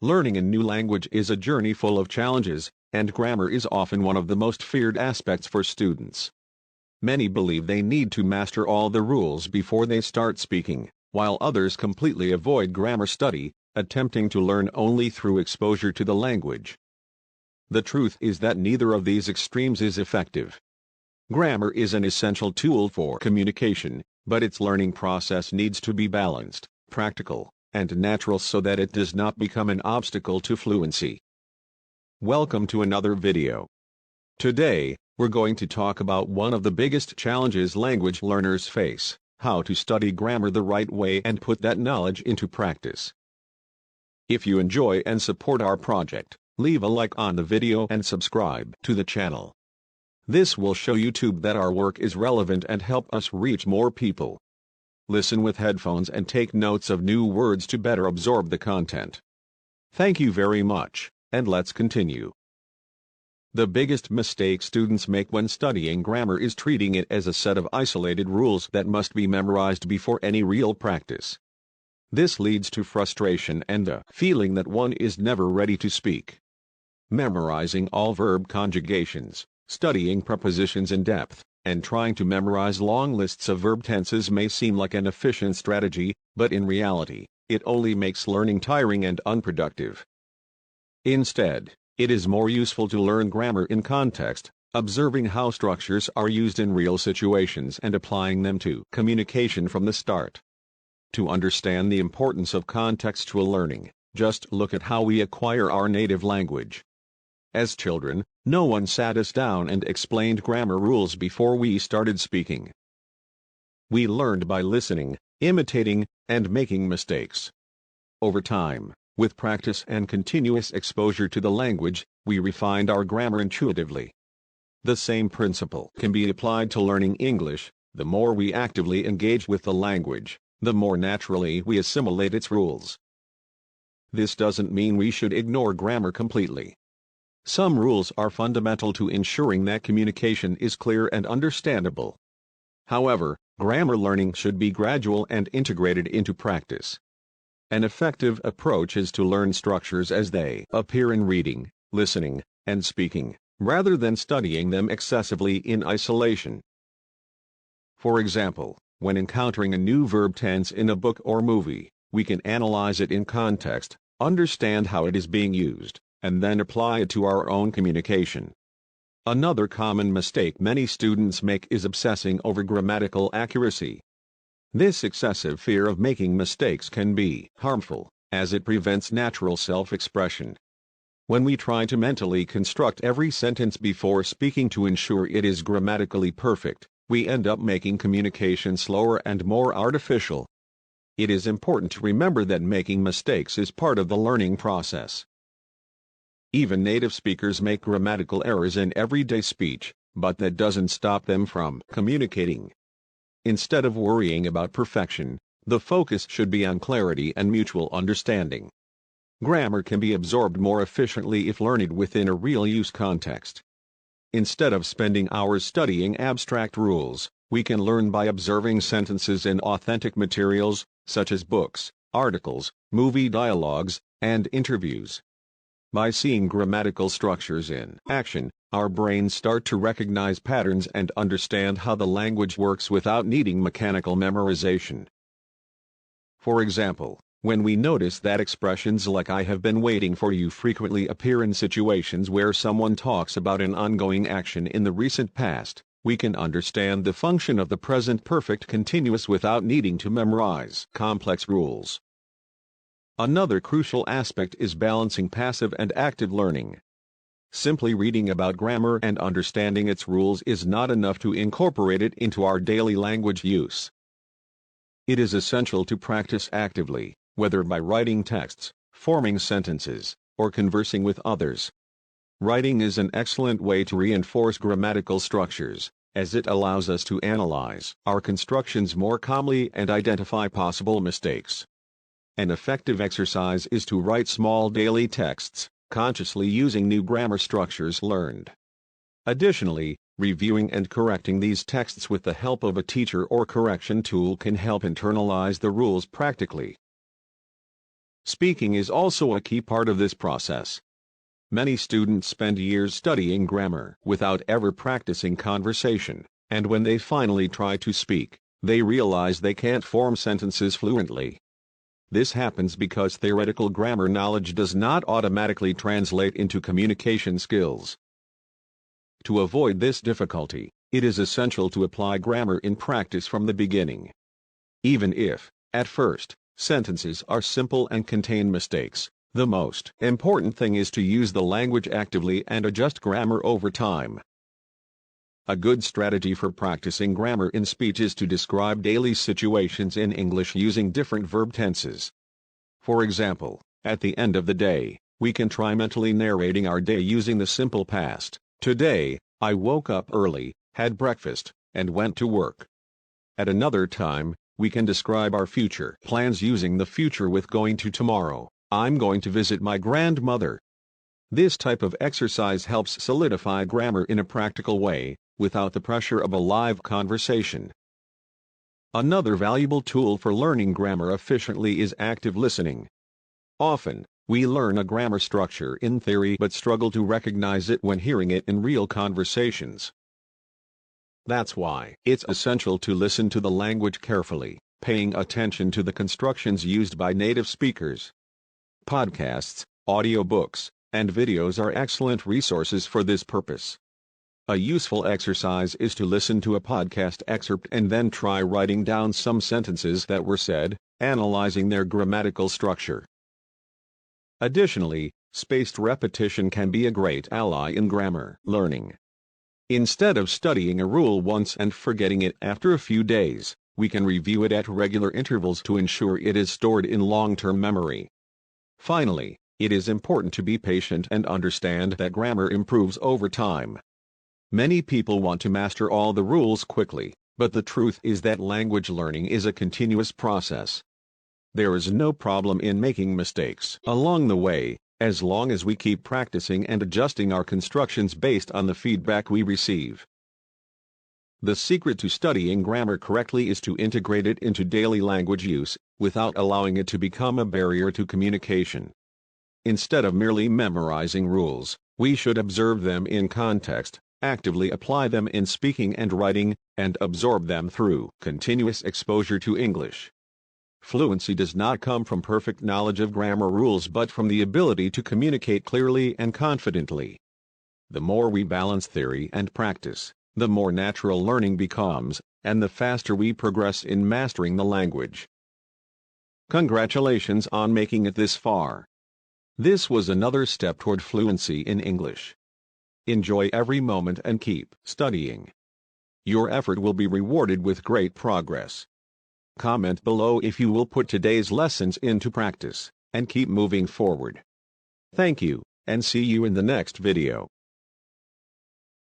Learning a new language is a journey full of challenges, and grammar is often one of the most feared aspects for students. Many believe they need to master all the rules before they start speaking, while others completely avoid grammar study, attempting to learn only through exposure to the language. The truth is that neither of these extremes is effective. Grammar is an essential tool for communication, but its learning process needs to be balanced, practical, and natural so that it does not become an obstacle to fluency. Welcome to another video. Today, we're going to talk about one of the biggest challenges language learners face: how to study grammar the right way and put that knowledge into practice. If you enjoy and support our project, leave a like on the video and subscribe to the channel. This will show YouTube that our work is relevant and help us reach more people. Listen with headphones and take notes of new words to better absorb the content. Thank you very much, and let's continue. The biggest mistake students make when studying grammar is treating it as a set of isolated rules that must be memorized before any real practice. This leads to frustration and a feeling that one is never ready to speak. Memorizing all verb conjugations, studying prepositions in depth, and trying to memorize long lists of verb tenses may seem like an efficient strategy, but in reality, it only makes learning tiring and unproductive. Instead, it is more useful to learn grammar in context, observing how structures are used in real situations and applying them to communication from the start. To understand the importance of contextual learning, just look at how we acquire our native language. As children, no one sat us down and explained grammar rules before we started speaking. We learned by listening, imitating, and making mistakes. Over time, with practice and continuous exposure to the language, we refined our grammar intuitively. The same principle can be applied to learning English. The more we actively engage with the language, the more naturally we assimilate its rules. This doesn't mean we should ignore grammar completely. Some rules are fundamental to ensuring that communication is clear and understandable. However, grammar learning should be gradual and integrated into practice. An effective approach is to learn structures as they appear in reading, listening, and speaking, rather than studying them excessively in isolation. For example, when encountering a new verb tense in a book or movie, we can analyze it in context, understand how it is being used, and then apply it to our own communication. Another common mistake many students make is obsessing over grammatical accuracy. This excessive fear of making mistakes can be harmful, as it prevents natural self-expression. When we try to mentally construct every sentence before speaking to ensure it is grammatically perfect, we end up making communication slower and more artificial. It is important to remember that making mistakes is part of the learning process. Even native speakers make grammatical errors in everyday speech, but that doesn't stop them from communicating. Instead of worrying about perfection, the focus should be on clarity and mutual understanding. Grammar can be absorbed more efficiently if learned within a real-use context. Instead of spending hours studying abstract rules, we can learn by observing sentences in authentic materials, such as books, articles, movie dialogues, and interviews. By seeing grammatical structures in action, our brains start to recognize patterns and understand how the language works without needing mechanical memorization. For example, when we notice that expressions like "I have been waiting for you" frequently appear in situations where someone talks about an ongoing action in the recent past, we can understand the function of the present perfect continuous without needing to memorize complex rules. Another crucial aspect is balancing passive and active learning. Simply reading about grammar and understanding its rules is not enough to incorporate it into our daily language use. It is essential to practice actively, whether by writing texts, forming sentences, or conversing with others. Writing is an excellent way to reinforce grammatical structures, as it allows us to analyze our constructions more calmly and identify possible mistakes. An effective exercise is to write small daily texts, consciously using new grammar structures learned. Additionally, reviewing and correcting these texts with the help of a teacher or correction tool can help internalize the rules practically. Speaking is also a key part of this process. Many students spend years studying grammar without ever practicing conversation, and when they finally try to speak, they realize they can't form sentences fluently. This happens because theoretical grammar knowledge does not automatically translate into communication skills. To avoid this difficulty, it is essential to apply grammar in practice from the beginning. Even if, at first, sentences are simple and contain mistakes, the most important thing is to use the language actively and adjust grammar over time. A good strategy for practicing grammar in speech is to describe daily situations in English using different verb tenses. For example, at the end of the day, we can try mentally narrating our day using the simple past. Today, I woke up early, had breakfast, and went to work. At another time, we can describe our future plans using the future with going to tomorrow. I'm going to visit my grandmother. This type of exercise helps solidify grammar in a practical way, without the pressure of a live conversation. Another valuable tool for learning grammar efficiently is active listening. Often, we learn a grammar structure in theory but struggle to recognize it when hearing it in real conversations. That's why it's essential to listen to the language carefully, paying attention to the constructions used by native speakers. Podcasts, audiobooks, and videos are excellent resources for this purpose. A useful exercise is to listen to a podcast excerpt and then try writing down some sentences that were said, analyzing their grammatical structure. Additionally, spaced repetition can be a great ally in grammar learning. Instead of studying a rule once and forgetting it after a few days, we can review it at regular intervals to ensure it is stored in long-term memory. Finally, it is important to be patient and understand that grammar improves over time. Many people want to master all the rules quickly, but the truth is that language learning is a continuous process. There is no problem in making mistakes along the way, as long as we keep practicing and adjusting our constructions based on the feedback we receive. The secret to studying grammar correctly is to integrate it into daily language use, without allowing it to become a barrier to communication. Instead of merely memorizing rules, we should observe them in context, actively apply them in speaking and writing, and absorb them through continuous exposure to English. Fluency does not come from perfect knowledge of grammar rules but from the ability to communicate clearly and confidently. The more we balance theory and practice, the more natural learning becomes, and the faster we progress in mastering the language. Congratulations on making it this far. This was another step toward fluency in English. Enjoy every moment and keep studying. Your effort will be rewarded with great progress. Comment below if you will put today's lessons into practice, and keep moving forward. Thank you, and see you in the next video.